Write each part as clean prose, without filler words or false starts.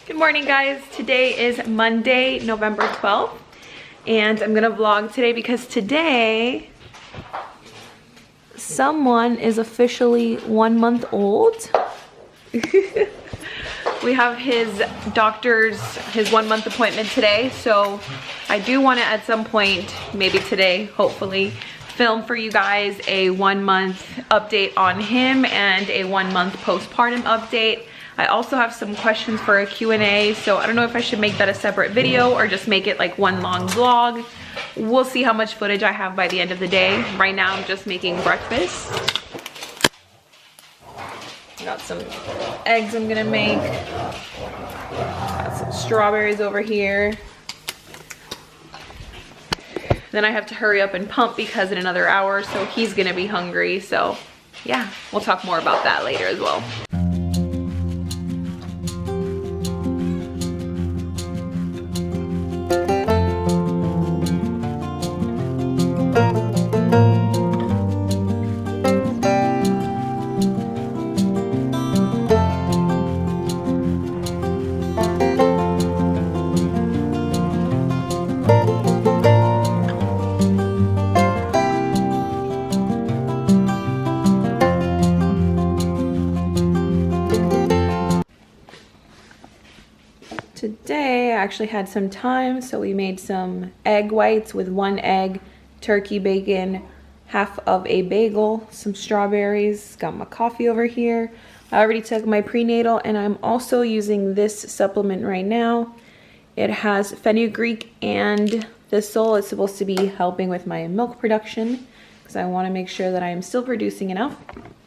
Good morning, guys. Today is Monday, November 12th, and I'm gonna vlog today because today someone is officially 1 month old. We have his doctor's, his 1 month appointment today, so I do want to at some point, maybe today, hopefully, film for you guys a 1 month update on him and a 1 month postpartum update. I also have some questions for a Q&A, so I don't know if I should make that a separate video or just make it like one long vlog. We'll see how much footage I have by the end of the day. Right now I'm just making breakfast. Got some eggs I'm gonna make. Got some strawberries over here. Then I have to hurry up and pump because in another hour or so he's gonna be hungry. So yeah, we'll talk more about that later as well. Today I actually had some time, so we made some egg whites with 1 egg, turkey bacon, half of a bagel, some strawberries, got my coffee over here. I already took my prenatal and I'm also using this supplement right now. It has fenugreek and thistle. It's supposed to be helping with my milk production because I want to make sure that I am still producing enough.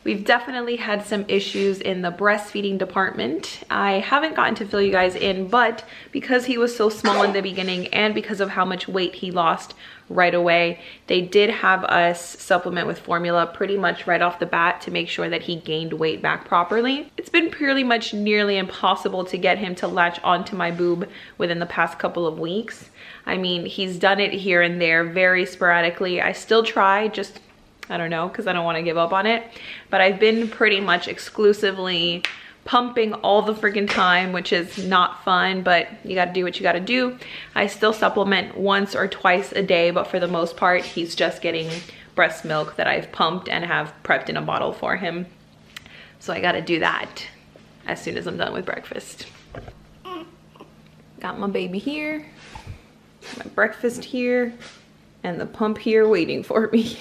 We've definitely had some issues in the breastfeeding department. I haven't gotten to fill you guys in, but because he was so small in the beginning and because of how much weight he lost right away, they did have us supplement with formula pretty much right off the bat to make sure that he gained weight back properly. It's been pretty much nearly impossible to get him to latch onto my boob within the past couple of weeks. I mean, he's done it here and there very sporadically. I still try, just I don't know, because I don't want to give up on it. But I've been pretty much exclusively pumping all the freaking time, which is not fun, but you got to do what you got to do. I still supplement once or twice a day, but for the most part, he's just getting breast milk that I've pumped and have prepped in a bottle for him. So I got to do that as soon as I'm done with breakfast. Got my baby here, my breakfast here, and the pump here waiting for me.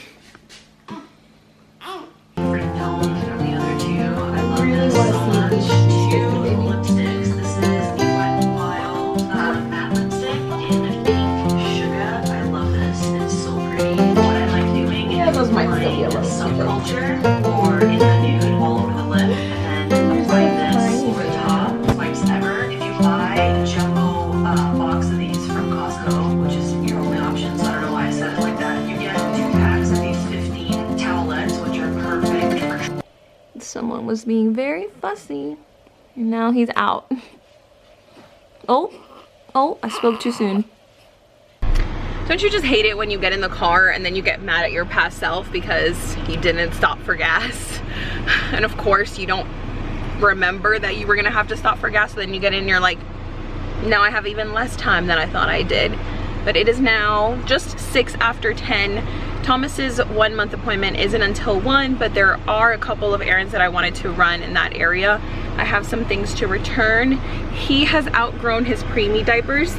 Subculture or in the nude all over the lip, and then apply this over the top. Swipes ever. If you buy a jumbo box of these from Costco, which is your only option, so I don't know why I said it like that, you get 2 packs of these 15 towelettes, which are perfect. Someone was being very fussy, and now he's out. Oh, I spoke too soon. Don't you just hate it when you get in the car and then you get mad at your past self because you didn't stop for gas? And of course you don't remember that you were gonna have to stop for gas, so then you get in and you're like, now I have even less time than I thought I did. But it is now just 6 after 10. Thomas's 1 month appointment isn't until 1, but there are a couple of errands that I wanted to run in that area. I have some things to return. He has outgrown his preemie diapers.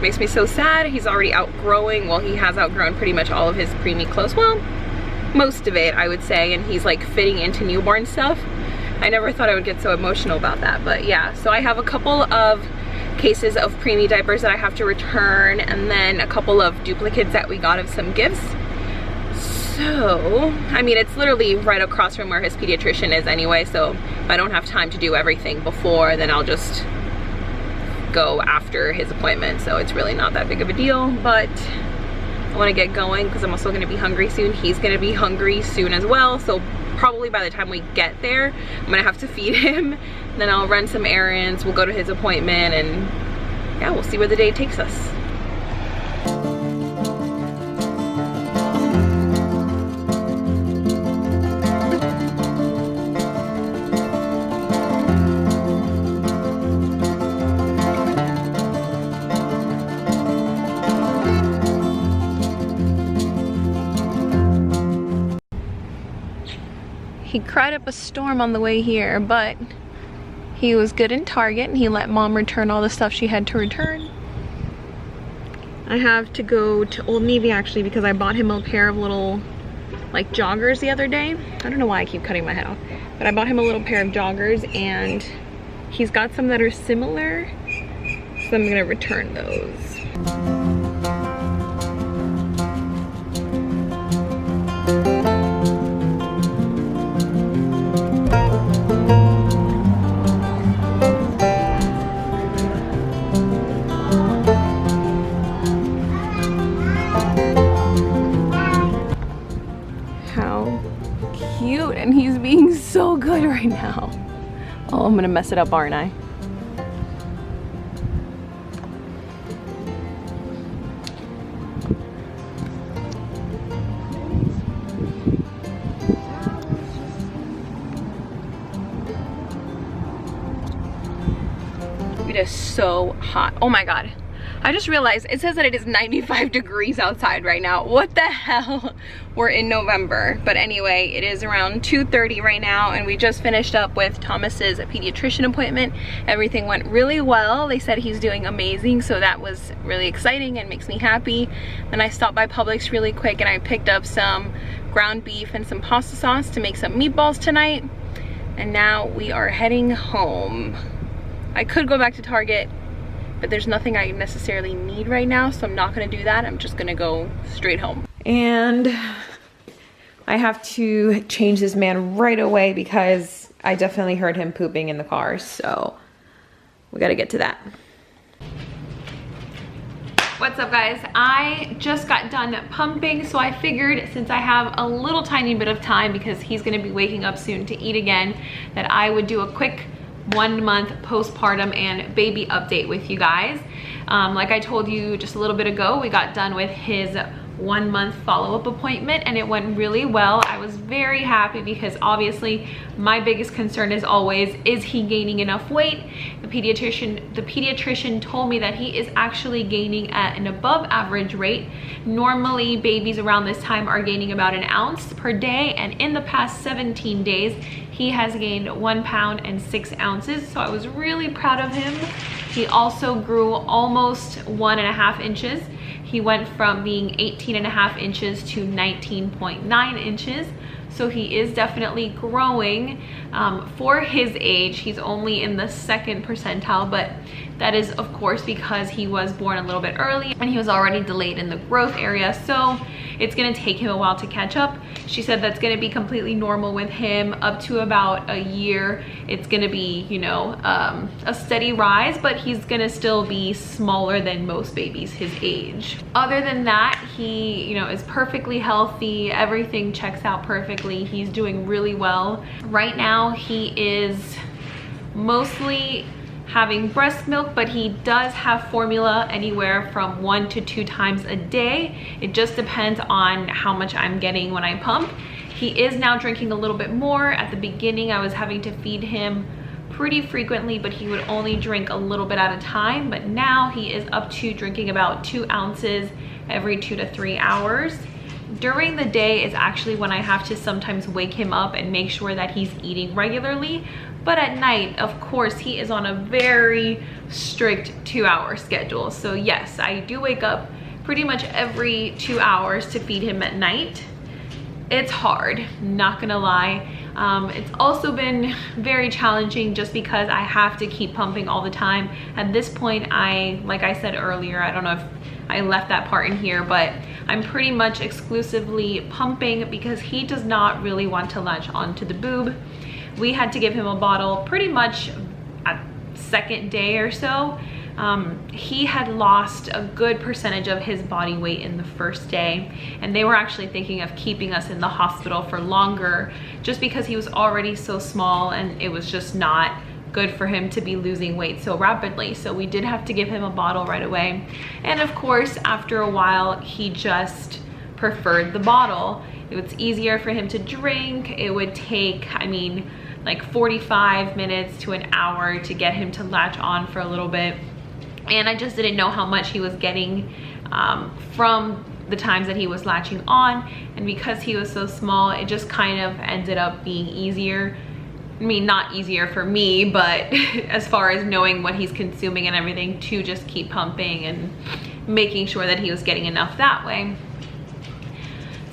Makes me so sad. He's already outgrowing, well, he has outgrown pretty much all of his preemie clothes. Well, most of it, I would say, and he's like fitting into newborn stuff. I never thought I would get so emotional about that, but yeah. So I have a couple of cases of preemie diapers that I have to return, and then a couple of duplicates that we got of some gifts. So, I mean, it's literally right across from where his pediatrician is anyway, so if I don't have time to do everything before, then I'll just go after his appointment. So it's really not that big of a deal, but I want to get going because I'm also going to be hungry soon. He's going to be hungry soon as well, so probably by the time we get there I'm gonna have to feed him. Then I'll run some errands, we'll go to his appointment, and yeah, we'll see where the day takes us. He cried up a storm on the way here, but he was good in Target and he let mom return all the stuff she had to return. I have to go to Old Navy actually because I bought him a pair of little like joggers the other day. I don't know why I keep cutting my head off, but I bought him a little pair of joggers and he's got some that are similar, so I'm gonna return those. And he's being so good right now. Oh, I'm gonna mess it up, aren't I? It is so hot. Oh my God. I just realized it says that it is 95 degrees outside right now. What the hell? We're in November. But anyway, it is around 2:30 right now and we just finished up with Thomas's pediatrician appointment. Everything went really well. They said he's doing amazing, so that was really exciting and makes me happy. And I stopped by Publix really quick and I picked up some ground beef and some pasta sauce to make some meatballs tonight. And now we are heading home. I could go back to Target, but there's nothing I necessarily need right now, so I'm not gonna do that. I'm just gonna go straight home. And I have to change this man right away because I definitely heard him pooping in the car, so we gotta get to that. What's up guys? I just got done pumping, so I figured since I have a little tiny bit of time because he's gonna be waking up soon to eat again, that I would do a quick 1 month postpartum and baby update with you guys. Like I told you just a little bit ago, we got done with his 1 month follow-up appointment and it went really well. I was very happy because obviously my biggest concern is always, is he gaining enough weight? The pediatrician told me that he is actually gaining at an above average rate. Normally babies around this time are gaining about an ounce per day, and in the past 17 days he has gained 1 pound and 6 ounces, so I was really proud of him. He also grew almost 1.5 inches. He went from being 18.5 inches to 19.9 inches. So he is definitely growing. For his age, he's only in the 2nd percentile, but that is of course because he was born a little bit early and he was already delayed in the growth area. So it's gonna take him a while to catch up. She said that's gonna be completely normal with him up to about a year. It's gonna be, you know, a steady rise, but he's gonna still be smaller than most babies his age. Other than that, he, you know, is perfectly healthy. Everything checks out perfectly. He's doing really well. Right now, he is mostly having breast milk, but he does have formula anywhere from 1 to 2 times a day. It just depends on how much I'm getting when I pump. He is now drinking a little bit more. At the beginning, I was having to feed him pretty frequently, but he would only drink a little bit at a time. But now he is up to drinking about 2 ounces every 2 to 3 hours. During the day is actually when I have to sometimes wake him up and make sure that he's eating regularly. But at night, of course, he is on a very strict 2-hour schedule. So yes, I do wake up pretty much every 2 hours to feed him at night. It's hard, not gonna lie. It's also been very challenging just because I have to keep pumping all the time. At this point, like I said earlier, I don't know if I left that part in here, but I'm pretty much exclusively pumping because he does not really want to latch onto the boob. We had to give him a bottle pretty much at 2nd day or so. He had lost a good percentage of his body weight in the 1st day, and they were actually thinking of keeping us in the hospital for longer just because he was already so small and it was just not good for him to be losing weight so rapidly. So we did have to give him a bottle right away. And of course, after a while, he just preferred the bottle. It was easier for him to drink. It would take, I mean, like 45 minutes to an hour to get him to latch on for a little bit. And I just didn't know how much he was getting from the times that he was latching on, and because he was so small, it just kind of ended up being easier. I mean, not easier for me, but as far as knowing what he's consuming and everything, to just keep pumping and making sure that he was getting enough that way.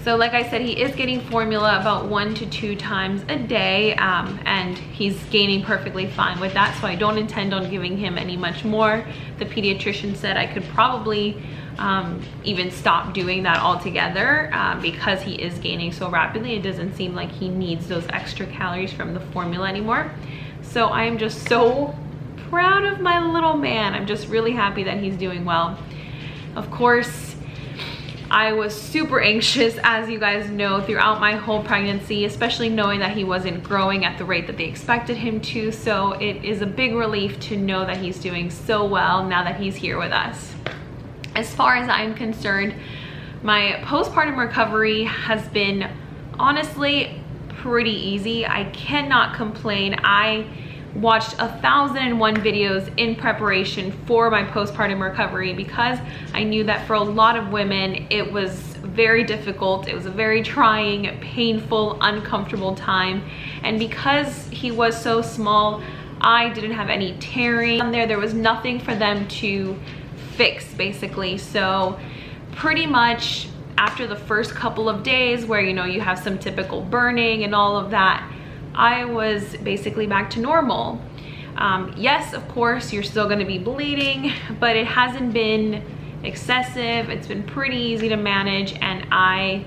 So like I said, he is getting formula about 1 to 2 times a day, and he's gaining perfectly fine with that, so I don't intend on giving him any much more. The pediatrician said I could probably even stop doing that altogether, because he is gaining so rapidly. It doesn't seem like he needs those extra calories from the formula anymore. So I am just so proud of my little man. I'm just really happy that he's doing well. Of course, I was super anxious, as you guys know, throughout my whole pregnancy, especially knowing that he wasn't growing at the rate that they expected him to. So it is a big relief to know that he's doing so well now that he's here with us. As far as I'm concerned, my postpartum recovery has been honestly pretty easy. I cannot complain. I watched 1,001 videos in preparation for my postpartum recovery, because I knew that for a lot of women it was very difficult. It was a very trying, painful, uncomfortable time, and because he was so small, I didn't have any tearing on there. There was nothing for them to fix, basically. So pretty much after the first couple of days where, you know, you have some typical burning and all of that, I was basically back to normal. Yes, of course, you're still going to be bleeding, but it hasn't been excessive. It's been pretty easy to manage, and I'm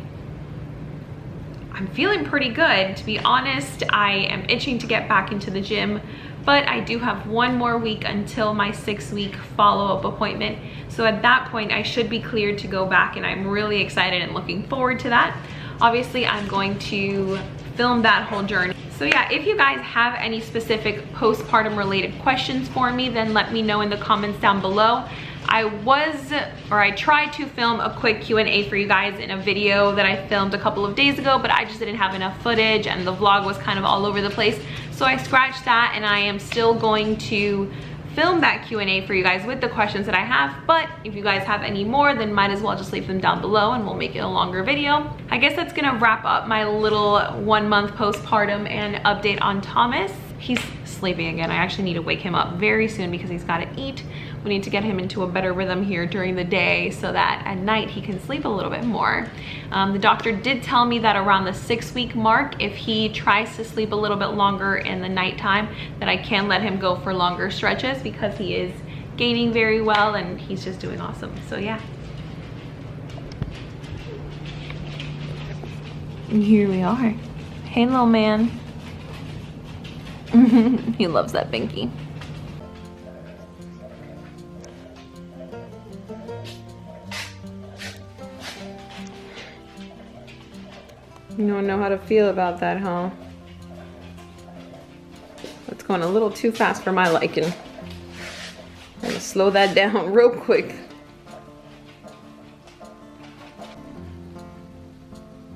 feeling pretty good. To be honest, I am itching to get back into the gym, but I do have 1 more week until my 6-week follow-up appointment. So at that point, I should be cleared to go back, and I'm really excited and looking forward to that. Obviously, I'm going to film that whole journey. So yeah, if you guys have any specific postpartum related questions for me, then let me know in the comments down below. I tried to film a quick Q&A for you guys in a video that I filmed a couple of days ago, but I just didn't have enough footage and the vlog was kind of all over the place. So I scratched that, and I am still going to film that Q&A for you guys with the questions that I have. But if you guys have any more, then might as well just leave them down below and we'll make it a longer video. I guess that's gonna wrap up my little 1-month postpartum and update on Thomas. He's sleeping again. I actually need to wake him up very soon because he's got to eat. We need to get him into a better rhythm here during the day so that at night he can sleep a little bit more. The doctor did tell me that around the 6-week mark, if he tries to sleep a little bit longer in the nighttime, that I can let him go for longer stretches, because he is gaining very well and he's just doing awesome. So yeah. And here we are. Hey, little man. He loves that binky. You don't know how to feel about that, huh? It's going a little too fast for my liking. I'm gonna slow that down real quick.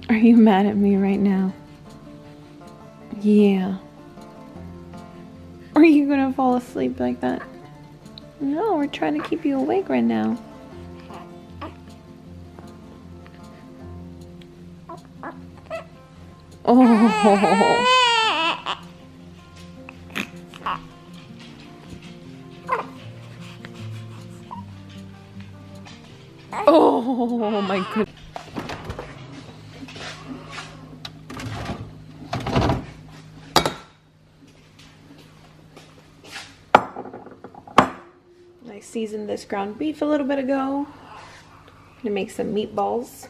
Are you mad at me right now? Yeah. Are you gonna fall asleep like that? No, we're trying to keep you awake right now. Oh. Oh my goodness. I seasoned this ground beef a little bit ago. I'm gonna make some meatballs.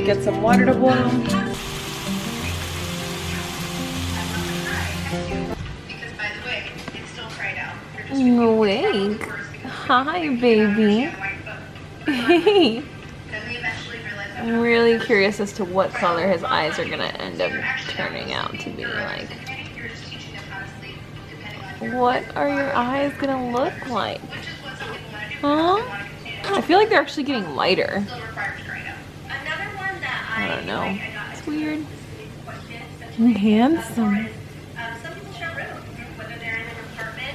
Get some water to boil. Awake. Hi, baby. Hey. I'm really curious as to what color his eyes are gonna end up turning out to be like. What are your eyes gonna look like? Huh? I feel like they're actually getting lighter. I don't know. It's weird. And handsome.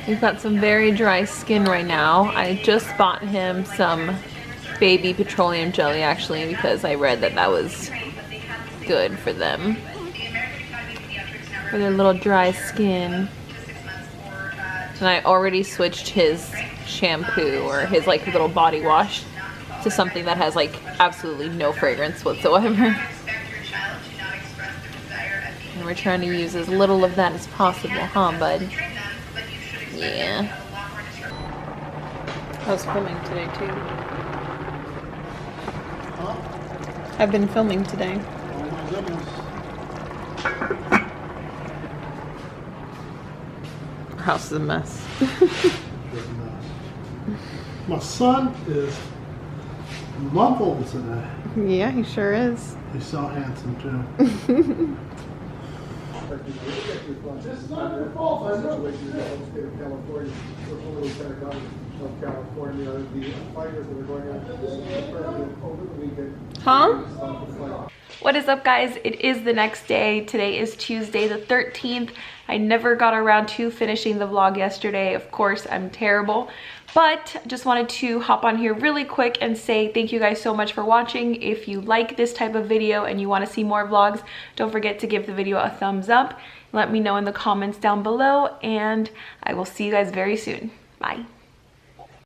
He's got some very dry skin right now. I just bought him some baby petroleum jelly actually because I read that that was good for them. For their little dry skin. And I already switched his shampoo or his like little body wash to something that has like absolutely no fragrance whatsoever. And we're trying to use as little of that as possible, huh, bud? Yeah. I was filming today too. Huh? I've been filming today. Oh my goodness. Our house is a mess. My son is a month old today. Yeah, he sure is. He's so handsome too. It's not your fault, I know. Huh? What is up, guys? It is the next day. Today is Tuesday the 13th. I never got around to finishing the vlog yesterday. Of course, I'm terrible. But just wanted to hop on here really quick and say thank you guys so much for watching. If you like this type of video and you want to see more vlogs, don't forget to give the video a thumbs up. Let me know in the comments down below, and I will see you guys very soon. Bye.